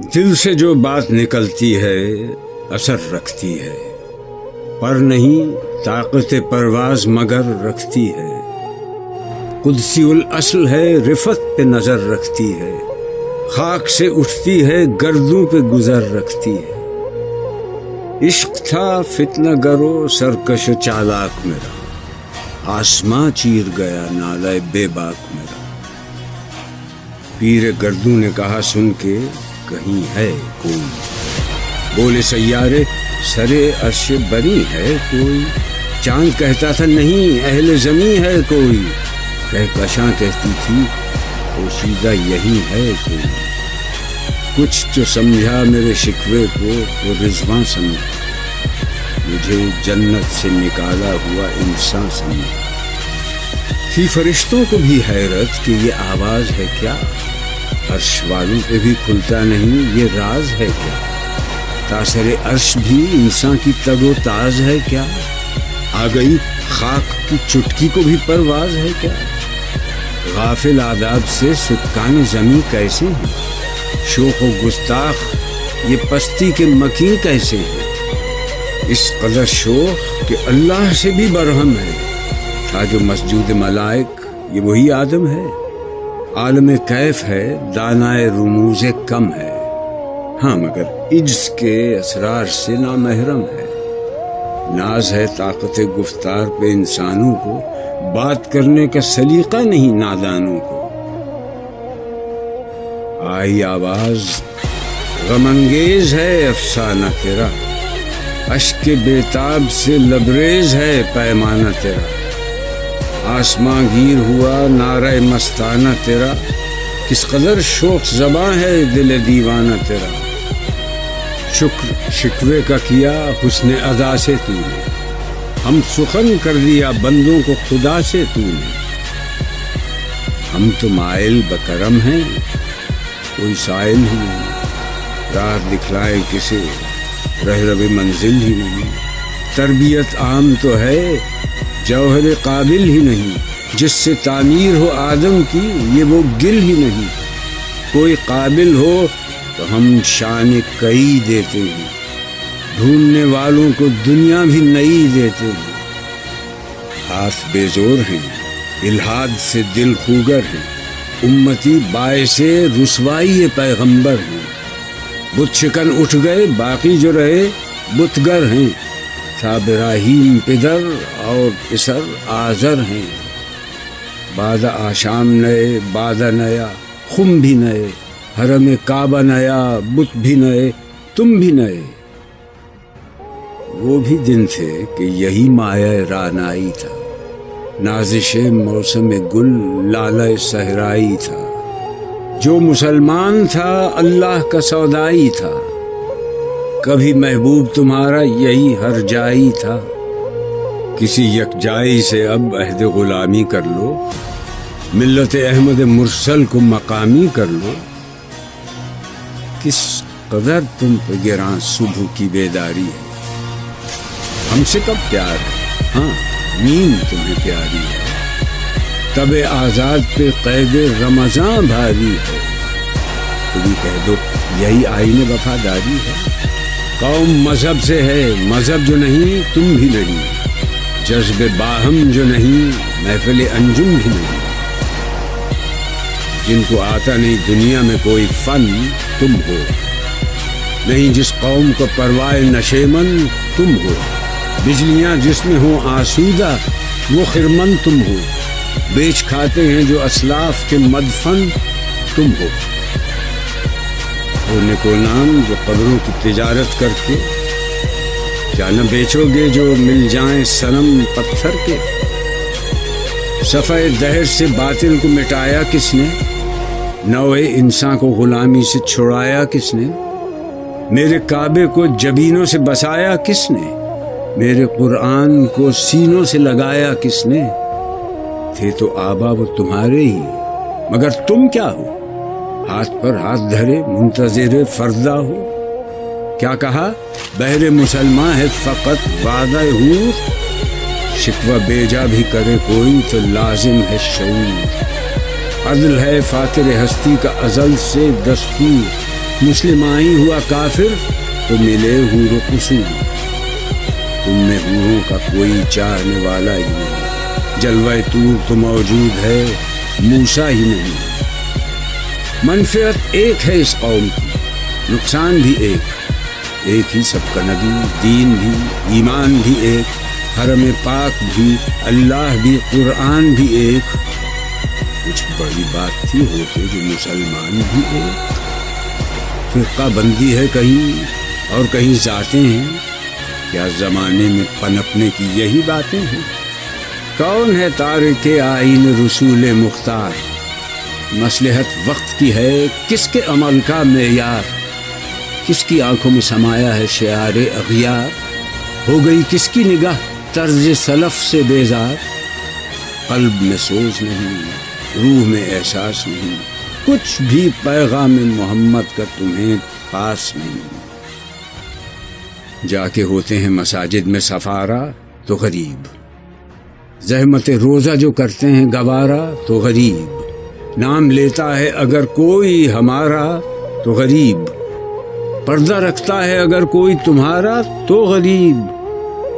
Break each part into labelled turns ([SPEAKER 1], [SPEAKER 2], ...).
[SPEAKER 1] دل سے جو بات نکلتی ہے اثر رکھتی ہے، پر نہیں طاقت پرواز مگر رکھتی ہے۔ قدسی الاصل ہے، رفت پہ نظر رکھتی ہے، خاک سے اٹھتی ہے گردوں پہ گزر رکھتی ہے۔ عشق تھا فتنہ گرو سرکش چالاک میرا، آسماں چیر گیا نالہ بے باک میرا۔ پیر گردوں نے کہا سن کے کہیں ہے کوئی، بولے سیارے سرے عرش بری ہے کوئی۔ چاند کہتا تھا نہیں اہل زمیں ہے کوئی، کہکشاں کہتی تھی پوشیدہ یہی ہے کوئی۔ کچھ جو سمجھا میرے شکوے کو وہ رضواں سمجھا، مجھے جنت سے نکالا ہوا انسان سمجھا۔ تھی فرشتوں کو بھی حیرت کہ یہ آواز ہے کیا، عرش والوں پہ بھی کھلتا نہیں یہ راز ہے کیا۔ تاثر عرش بھی انسان کی تگ و تاز ہے کیا، آ گئی خاک کی چٹکی کو بھی پرواز ہے کیا۔ غافل آداب سے سکان زمیں کیسے ہیں، شوخ و گستاخ یہ پستی کے مکین کیسے ہیں۔ اس قدر شوخ کہ اللہ سے بھی برہم ہے، تھا جو مسجود ملائک یہ وہی آدم ہے۔ عالم کیف ہے دانائے رموز کم ہے، ہاں مگر عجز کے اسرار سے نامحرم ہے۔ ناز ہے طاقت گفتار پہ انسانوں کو، بات کرنے کا سلیقہ نہیں نادانوں کو۔ آئی آواز غم انگیز ہے افسانہ تیرا، اشک بیتاب سے لبریز ہے پیمانہ تیرا۔ آسماں گیر ہوا نعرہ مستانہ تیرا، کس قدر شوق زباں ہے دل دیوانہ تیرا۔ شکر شکوے کا کیا حسن ادا سے تو نے، ہم سخن کر دیا بندوں کو خدا سے تو نے۔ ہم تو مائل بکرم ہیں کوئی سائل ہی نہیں، راہ دکھلائے کسے رہ منزل ہی نہیں۔ تربیت عام تو ہے جوہر قابل ہی نہیں، جس سے تعمیر ہو آدم کی یہ وہ گل ہی نہیں۔ کوئی قابل ہو تو ہم شان کئی دیتے ہیں، ڈھونڈنے والوں کو دنیا بھی نئی دیتے ہیں۔ ہاتھ بے زور ہیں الہاد سے دل خوگر ہیں، امتی باعث رسوائی پیغمبر ہیں۔ بت شکن اٹھ گئے باقی جو رہے بتگر ہیں، تھا ابراہیم پدر اور پسر آزر ہیں۔ بعد آشام نئے بعد نیا خم بھی نئے، حرم کعبہ نیا بت بھی نئے تم بھی نئے۔ وہ بھی دن تھے کہ یہی مایہ رانائی تھا، نازش موسم گل لالہ صحرائی تھا۔ جو مسلمان تھا اللہ کا سودائی تھا، کبھی محبوب تمہارا یہی ہر جائی تھا۔ کسی یکجائی سے اب عہد غلامی کر لو، ملت احمد مرسل کو مقامی کر لو۔ کس قدر تم پہ گراں صبح کی بیداری ہے، ہم سے کب پیار ہے، ہاں نیند تمہیں پیاری ہے۔ تب آزاد پہ قید رمضاں بھاری ہے، تو بھی کہہ دو یہی آئین وفاداری ہے۔ قوم مذہب سے ہے مذہب جو نہیں تم بھی نہیں، جذب باہم جو نہیں محفل انجم بھی نہیں۔ جن کو آتا نہیں دنیا میں کوئی فن تم ہو، نہیں جس قوم کو پروائے نشیمن تم ہو۔ بجلیاں جس میں ہوں آسودہ وہ خرمن تم ہو، بیچ کھاتے ہیں جو اسلاف کے مدفن تم ہو۔ نکو نام جو قبروں کی تجارت کر کے، کیا نہ بیچو گے جو مل جائیں صنم پتھر کے۔ صفحہ دہر سے باطل کو مٹایا کس نے، نوع انسان کو غلامی سے چھڑایا کس نے۔ میرے کعبے کو جبینوں سے بسایا کس نے، میرے قرآن کو سینوں سے لگایا کس نے۔ تھے تو آبا وہ تمہارے ہی، مگر تم کیا ہو، ہاتھ پر ہاتھ دھرے منتظر فردہ ہو۔ کیا کہا بہر مسلمان ہے فقط وعدہ حور، شکوہ بیجا بھی کرے کوئی تو لازم ہے شعور۔ عدل ہے فاتر ہستی کا ازل سے دستور، مسلمائی ہوا کافر تو ملے حور و قصور، تم میں حوروں کا کوئی چاہنے والا ہی نہیں، جلوہ طور تو موجود ہے موسیٰ ہی نہیں۔ منفعت ایک ہے اس قوم کی، نقصان بھی ایک ہی سب کا نبی، دین بھی، ایمان بھی ایک، حرم پاک بھی، اللہ بھی، قرآن بھی ایک۔ کچھ بڑی بات تھی ہوتے جو مسلمان بھی ایک۔ فرقہ بندی ہے کہیں اور کہیں ذاتیں ہیں، کیا زمانے میں پنپنے کی یہی باتیں ہیں؟ کون ہے تارک آئین رسول مختار؟ مصلحت وقت کی ہے کس کے عمل کا معیار؟ کس کی آنکھوں میں سمایا ہے شعار اغیار؟ ہو گئی کس کی نگاہ طرز سلف سے بیزار؟ قلب میں سوز نہیں، روح میں احساس نہیں، کچھ بھی پیغام محمد کا تمہیں پاس نہیں۔ جا کے ہوتے ہیں مساجد میں سفارہ تو غریب، زحمت روزہ جو کرتے ہیں گوارا تو غریب، نام لیتا ہے اگر کوئی ہمارا تو غریب، پردہ رکھتا ہے اگر کوئی تمہارا تو غریب۔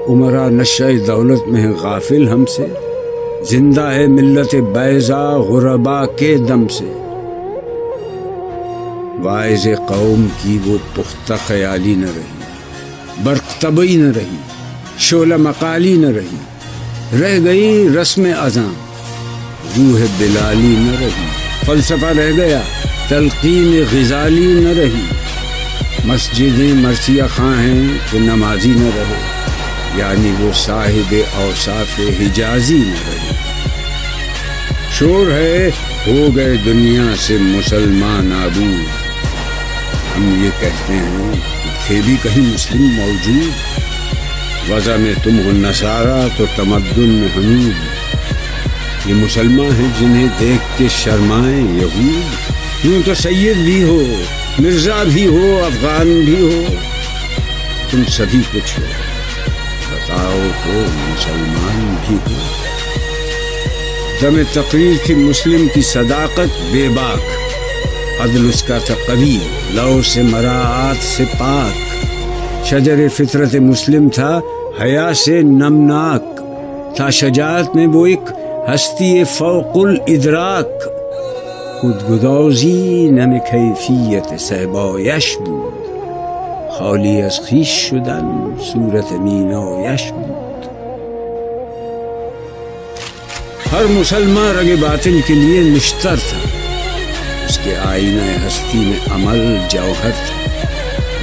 [SPEAKER 1] عمرہ نشہ دولت میں ہے غافل ہم سے، زندہ ہے ملت بیضا غربا کے دم سے۔ واعظ قوم کی وہ پختہ خیالی نہ رہی، برق طبعی نہ رہی، شعلہ مقالی نہ رہی، رہ گئی رسم اذاں، روح بلالی نہ رہی، فلسفہ رہ گیا، تلقین غزالی نہ رہی، مسجدیں مرثیہ خاں ہیں کہ نمازی نہ رہے، یعنی وہ صاحب اوصاف حجازی نہ رہے۔ شور ہے ہو گئے دنیا سے مسلمان نابود، ہم یہ کہتے ہیں کہ تھے بھی کہیں مسلم موجود، وضع میں تم ہو نصارہ تو تمدن میں حنود، یہ مسلمان ہیں جنہیں دیکھ کے شرمائیں یہود، یوں تو سید بھی ہو، مرزا بھی ہو، افغان بھی ہو، تم سبھی کچھ ہو، بتاؤ تو مسلمان بھی ہو۔ دم تقریر تھی مسلم کی صداقت بے باک، عدل اس کا تھا قوی، لو سے مراعات سے پاک، شجر فطرت مسلم تھا حیا سے نمناک، تھا شجاعت میں وہ ایک ہستی فوق الادراک، خود گدازی نم کیفیت صحبایش بود، خالی از خویش شدن صورت مینایش بود۔ ہر مسلمان رگ باطل کے لیے نشتر تھا، اس کے آئینہ ہستی میں عمل جوہر تھا،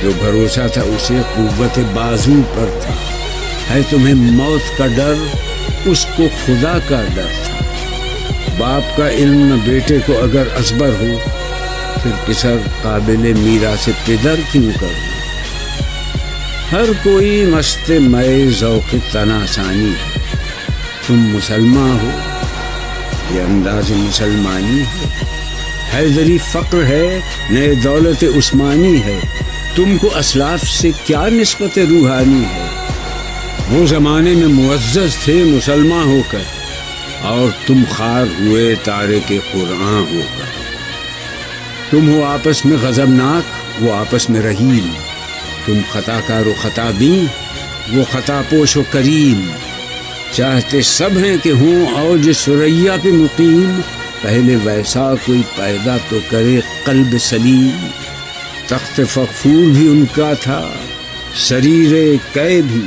[SPEAKER 1] جو بھروسہ تھا اسے قوت بازو پر تھا، ہے تمہیں موت کا ڈر اس کو خدا کا ڈر تھا، باپ کا علم نہ بیٹے کو اگر ازبر ہو، پھر پسر قابل میراث پدر کیوں کر ہو؟ ہر کوئی مست مئے ذوق تناسانی ہے، تم مسلمان ہو، یہ انداز مسلمانی ہے، حیدری فقر ہے، نئے دولت عثمانی ہے، تم کو اسلاف سے کیا نسبت روحانی ہے؟ وہ زمانے میں معزز تھے مسلمان ہو کر، اور تم خار ہوئے تارک قرآن ہو کر، تم ہو آپس میں غضبناک، وہ آپس میں رحیم، تم خطا کار و خطا بین، وہ خطا پوش و کریم، چاہتے سب ہیں کہ ہوں اوج ثریا پہ مقیم، پہلے ویسا کوئی پیدا تو کرے قلب سلیم، تخت فغفور بھی ان کا تھا، شریر قے بھی،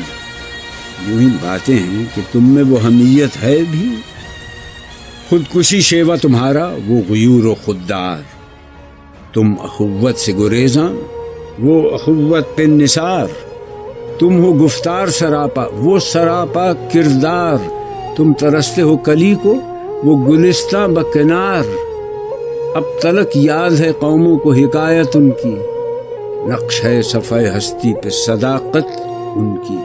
[SPEAKER 1] یوں ہی باتیں ہیں کہ تم میں وہ حمیت ہے بھی، خودکشی شیوا تمہارا وہ غیور و خوددار، تم اخوت سے گریزاں وہ اخوت پہ نثار، تم ہو گفتار سراپا وہ سراپا کردار، تم ترستے ہو کلی کو وہ گلستہ بکنار، اب تلک یاد ہے قوموں کو حکایت ان کی، نقش ہے صفحہ ہستی پہ صداقت ان کی،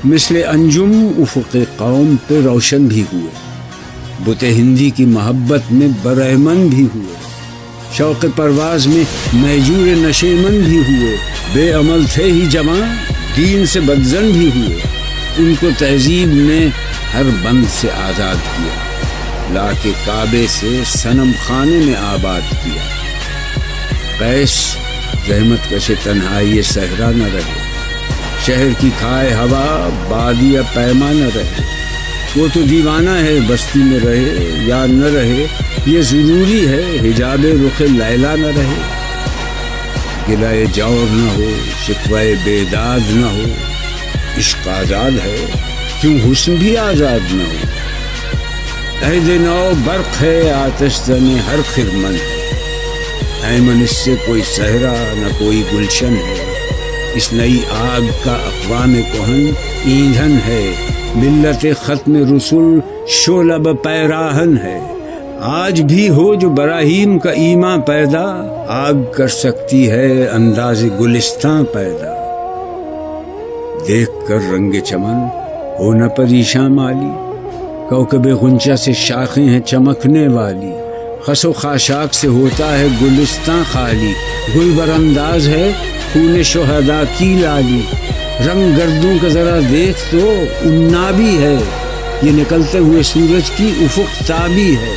[SPEAKER 1] مثل انجم افق قوم پہ روشن بھی ہوئے، بت ہندی کی محبت میں برہمن بھی ہوئے، شوق پرواز میں مہجور نشیمن بھی ہوئے، بے عمل تھے ہی جوان دین سے بدزن بھی ہوئے، ان کو تہذیب نے ہر بند سے آزاد کیا، لا کے کعبے سے صنم خانے میں آباد کیا، قیس زحمت کش تنہائی صحرا نہ رہے، شہر کی کھائے ہوا بادیہ پیما نہ رہے، وہ تو دیوانہ ہے بستی میں رہے یا نہ رہے، یہ ضروری ہے حجاب رخ لیلا نہ رہے، گلائے جور نہ ہو شکوائے بیداد نہ ہو، عشق آزاد ہے کیوں حسن بھی آزاد نہ ہو، عہد نو برق ہے آتش زن ہر خرمن ہے، ایمن اس سے کوئی صحرا نہ کوئی گلشن ہے، اس نئی آگ کا اقوام کہن ایندھن ہے، ملت ختم رسول شعلہ پیراہن ہے، آج بھی ہو جو براہیم کا ایماں پیدا، آگ کر سکتی ہے انداز گلستاں پیدا، دیکھ کر رنگ چمن ہو نہ پریشاں مالی، کوکب غنچہ سے شاخیں ہیں چمکنے والی، خس و خاشاک سے ہوتا ہے گلستاں خالی، گل برانداز ہے خون شہداء کی لالی، رنگ گردوں کا ذرا دیکھ تو امنابی ہے، یہ نکلتے ہوئے سورج کی افق تابی ہے،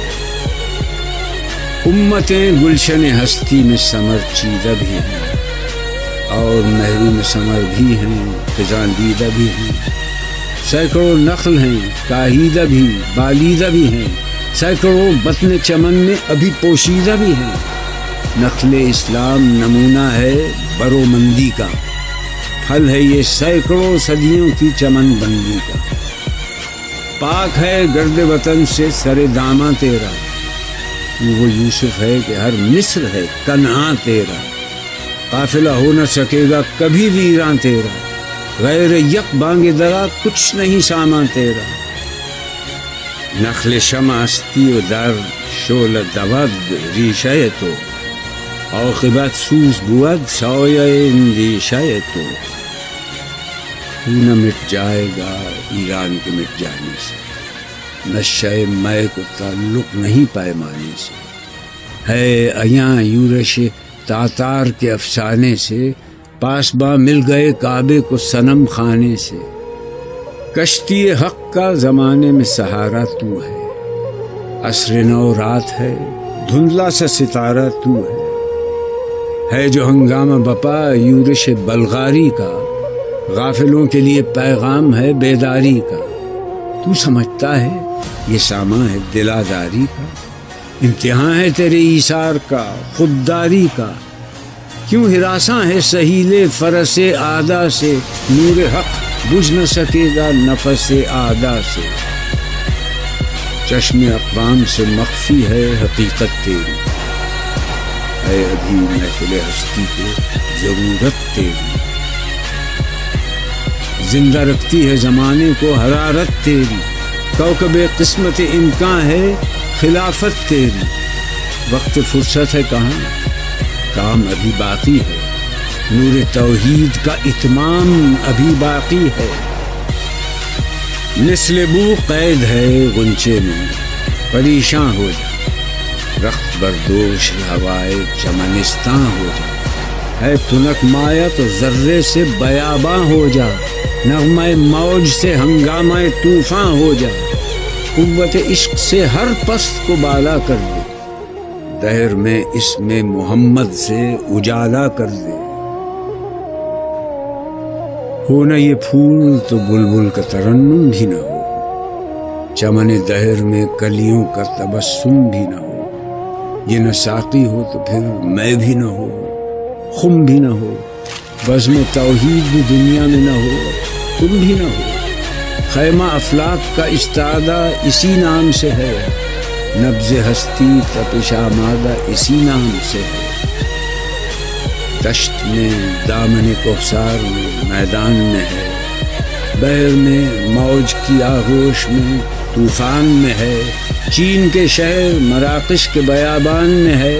[SPEAKER 1] امتیں گلشن ہستی میں سمر چیدہ بھی ہیں، اور محروم ثمر بھی ہیں خزاں دیدہ بھی ہیں، سینکڑوں نخل ہیں کاہیدہ بھی بالیدہ بھی ہیں، سینکڑوں بطن چمن میں ابھی پوشیدہ بھی ہیں، نخل اسلام نمونہ ہے برومندی کا، پھل ہے یہ سینکڑوں صدیوں کی چمن بندی کا، پاک ہے گرد وطن سے سر داماں تیرا، وہ یوسف ہے کہ ہر مصر ہے کنعاں تیرا، قافلہ ہو نہ سکے گا کبھی ویراں تیرا، غیر یک بانگ درا کچھ نہیں سامان تیرا، نخل شمع استی و در شعلہ دود ریشہ تو، عاقبت سوز بود سایہ اندیشہ تو، نہ مٹ جائے گا ایران کے مٹ جانے سے، نشہ مے کو تعلق نہیں پیمانے سے، ہے ایاں یورش تاتار کے افسانے سے، پاسباں مل گئے کعبے کو صنم خانے سے، کشتی حق کا زمانے میں سہارا تو ہے، عصر نو رات ہے دھندلا سا ستارہ تو ہے جو ہنگامہ بپا یورش بلغاری کا، غافلوں کے لیے پیغام ہے بیداری کا، تو سمجھتا ہے یہ سامان ہے دلاداری کا، امتحان ہے تیرے ایثار کا خودداری کا، کیوں ہراساں ہے سہیل فرس آدا سے، نور حق بجھ نہ سکے گا نفس آدا سے، چشم اقوام سے مخفی ہے حقیقت تیری، ہے ابھی محفل ہستی کو ضرورت تیری، زندہ رکھتی ہے زمانے کو حرارت تیری، کوکب قسمت امکان ہے خلافت تیری، وقت فرصت ہے کہاں کام ابھی باقی ہے، نور توحید کا اتمام ابھی باقی ہے، مثل بو قید ہے غنچے میں پریشاں ہو جا، رخت بردوش ہوائے چمنستاں ہو جا، ہے تنک مایا تو ذرے سے بیاباں ہو جا، نغمہ موج سے ہنگامہ طوفاں ہو جا، قوت عشق سے ہر پست کو بالا کر دے، دہر میں اسم محمد سے اجالا کر دے، ہو نہ یہ پھول تو بلبل کا ترنم بھی نہ ہو، چمن دہر میں کلیوں کا تبسم بھی نہ ہو، یہ نہ ساقی ہو تو پھر میں بھی نہ ہو، خم بھی نہ ہو، بزم توحید بھی دنیا میں نہ ہو، تم بھی نہ ہو، خیمہ افلاک کا استادہ اسی نام سے ہے، نبض ہستی تپش آمادہ اسی نام سے ہے، دشت میں دامن کوثر میں میدان میں ہے، بحر میں موج کی آغوش میں طوفان میں ہے، چین کے شہر مراکش کے بیابان میں ہے،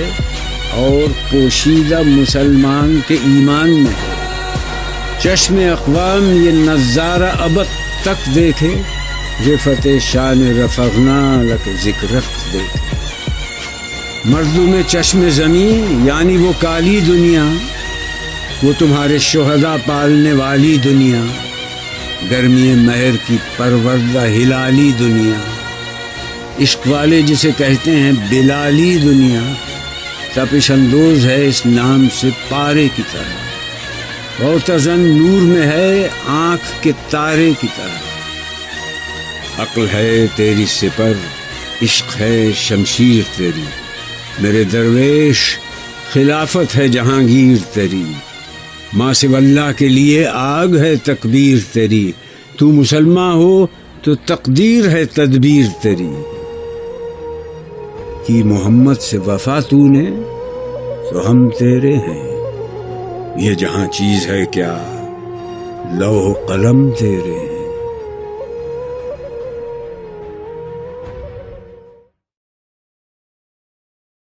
[SPEAKER 1] اور پوشیدہ مسلمان کے ایمان میں ہے، چشم اقوام یہ نظارہ ابد تک دیکھے، رفت شان رفعنا لک ذکرت دیکھے، مردوں میں چشم زمین یعنی وہ کالی دنیا، وہ تمہارے شہداء پالنے والی دنیا، گرمی مہر کی پروردہ ہلالی دنیا، عشق والے جسے کہتے ہیں بلالی دنیا، تپش اندوز ہے اس نام سے پارے کی طرح، معتزن نور میں ہے آنکھ کے تارے کی طرح۔ عقل ہے تیری سپر، عشق ہے شمشیر تیری، میرے درویش خلافت ہے جہانگیر تیری۔ ماں سوی اللہ کے لیے آگ ہے تکبیر تیری، تو مسلمان ہو تو تقدیر ہے تدبیر تیری۔ کی محمد سے وفا تو نے تو ہم تیرے ہیں، یہ جہاں چیز ہے کیا لوح قلم تیرے ہیں۔